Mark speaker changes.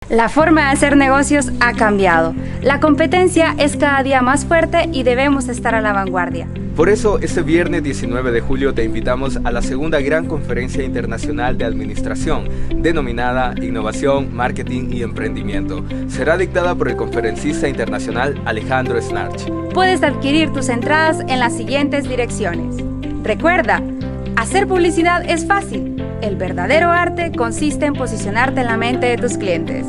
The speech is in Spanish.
Speaker 1: La forma de hacer negocios ha cambiado. La competencia es cada día más fuerte y debemos estar a la vanguardia.
Speaker 2: Por eso, este viernes 19 de julio te invitamos a la segunda gran conferencia internacional de administración, denominada Innovación, Marketing y Emprendimiento. Será dictada por el conferencista internacional Alejandro Snarch.
Speaker 1: Puedes adquirir tus entradas en las siguientes direcciones. Recuerda, hacer publicidad es fácil. El verdadero arte consiste en posicionarte en la mente de tus clientes.